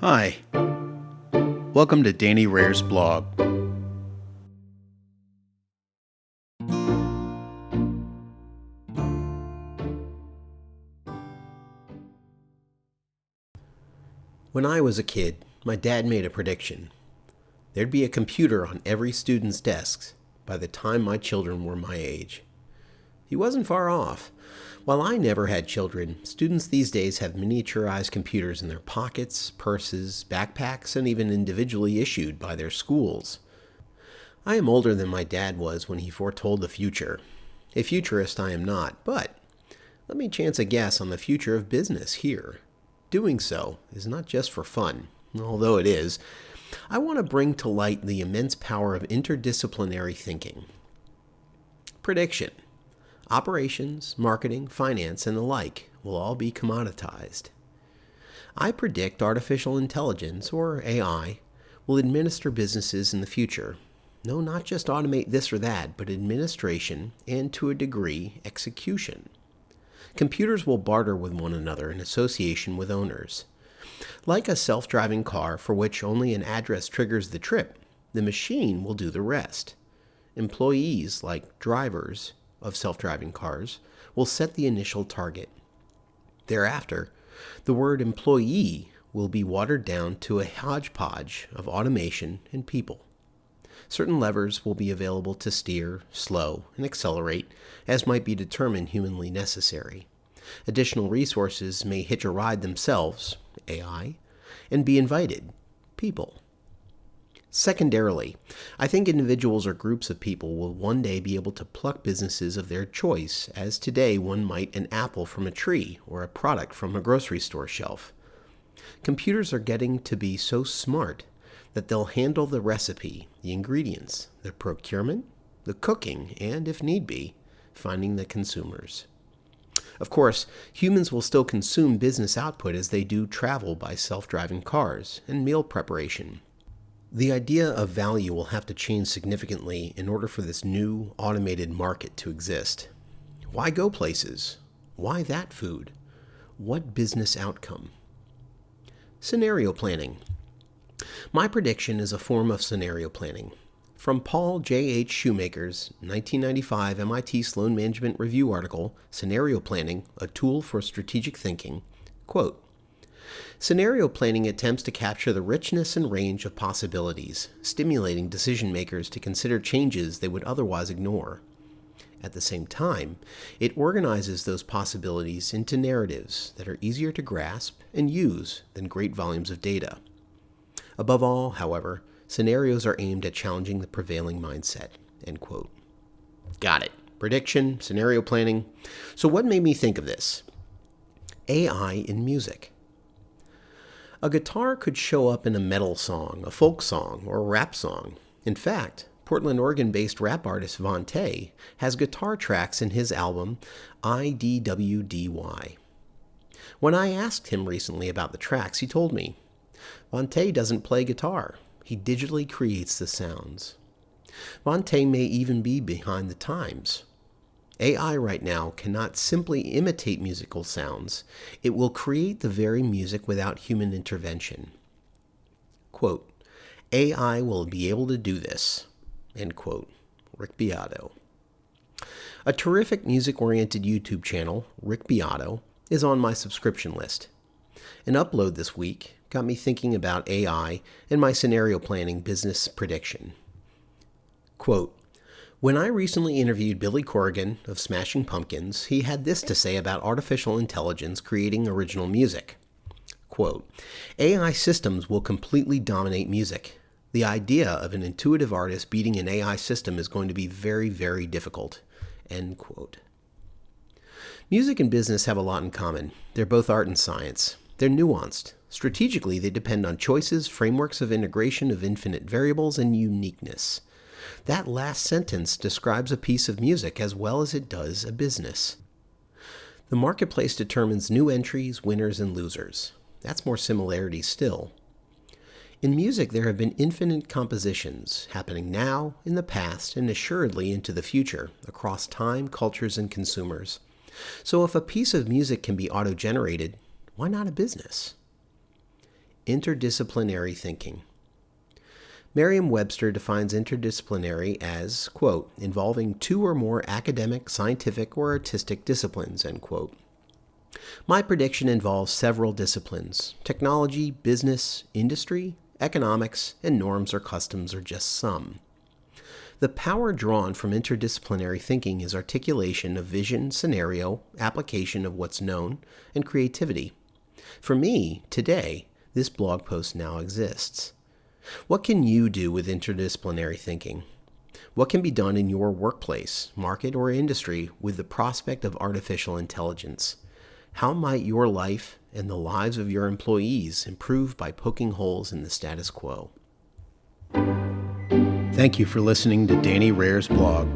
Hi, welcome to Danny Rare's blog. When I was a kid, my dad made a prediction. There'd be a computer on every student's desks by the time my children were my age. He wasn't far off. While I never had children, students these days have miniaturized computers in their pockets, purses, backpacks, and even individually issued by their schools. I am older than my dad was when he foretold the future. A futurist I am not, but let me chance a guess on the future of business here. Doing so is not just for fun, although it is. I want to bring to light the immense power of interdisciplinary thinking. Prediction. Operations, marketing, finance, and the like will all be commoditized. I predict artificial intelligence, or AI, will administer businesses in the future. No, not just automate this or that, but administration and, to a degree, execution. Computers will barter with one another in association with owners. Like a self-driving car for which only an address triggers the trip, the machine will do the rest. Employees, like drivers of self-driving cars, will set the initial target. Thereafter, the word employee will be watered down to a hodgepodge of automation and people. Certain levers will be available to steer, slow, and accelerate, as might be determined humanly necessary. Additional resources may hitch a ride themselves, AI, and be invited, people. Secondarily, I think individuals or groups of people will one day be able to pluck businesses of their choice, as today one might an apple from a tree or a product from a grocery store shelf. Computers are getting to be so smart that they'll handle the recipe, the ingredients, the procurement, the cooking, and, if need be, finding the consumers. Of course, humans will still consume business output as they do travel by self-driving cars and meal preparation. The idea of value will have to change significantly in order for this new, automated market to exist. Why go places? Why that food? What business outcome? Scenario planning. My prediction is a form of scenario planning. From Paul J. H. Shoemaker's 1995 MIT Sloan Management Review article, Scenario Planning, a Tool for Strategic Thinking, quote, "Scenario planning attempts to capture the richness and range of possibilities, stimulating decision makers to consider changes they would otherwise ignore. At the same time, it organizes those possibilities into narratives that are easier to grasp and use than great volumes of data. Above all, however, scenarios are aimed at challenging the prevailing mindset." End quote. Got it. Prediction, scenario planning. So what made me think of this? AI in music. A guitar could show up in a metal song, a folk song, or a rap song. In fact, Portland, Oregon-based rap artist Vontae has guitar tracks in his album IDWDY. When I asked him recently about the tracks, he told me, Vontae doesn't play guitar. He digitally creates the sounds. Vontae may even be behind the times. AI right now cannot simply imitate musical sounds. It will create the very music without human intervention. Quote, "AI will be able to do this." End quote. Rick Beato. A terrific music-oriented YouTube channel, Rick Beato, is on my subscription list. An upload this week got me thinking about AI and my scenario planning business prediction. Quote, "When I recently interviewed Billy Corrigan of Smashing Pumpkins, he had this to say about artificial intelligence creating original music. Quote, AI systems will completely dominate music. The idea of an intuitive artist beating an AI system is going to be very, very difficult." End quote. Music and business have a lot in common. They're both art and science. They're nuanced. Strategically, they depend on choices, frameworks of integration of infinite variables, and uniqueness. That last sentence describes a piece of music as well as it does a business. The marketplace determines new entries, winners, and losers. That's more similarity still. In music, there have been infinite compositions happening now, in the past, and assuredly into the future, across time, cultures, and consumers. So if a piece of music can be auto-generated, why not a business? interdisciplinary thinking. Merriam-Webster defines interdisciplinary as, quote, involving two or more academic, scientific, or artistic disciplines, end quote. My prediction involves several disciplines. Technology, business, industry, economics, and norms or customs are just some. The power drawn from interdisciplinary thinking is articulation of vision, scenario, application of what's known, and creativity. For me, today, this blog post now exists. What can you do with interdisciplinary thinking? What can be done in your workplace, market, or industry with the prospect of artificial intelligence? How might your life and the lives of your employees improve by poking holes in the status quo? Thank you for listening to Danny Rare's blog.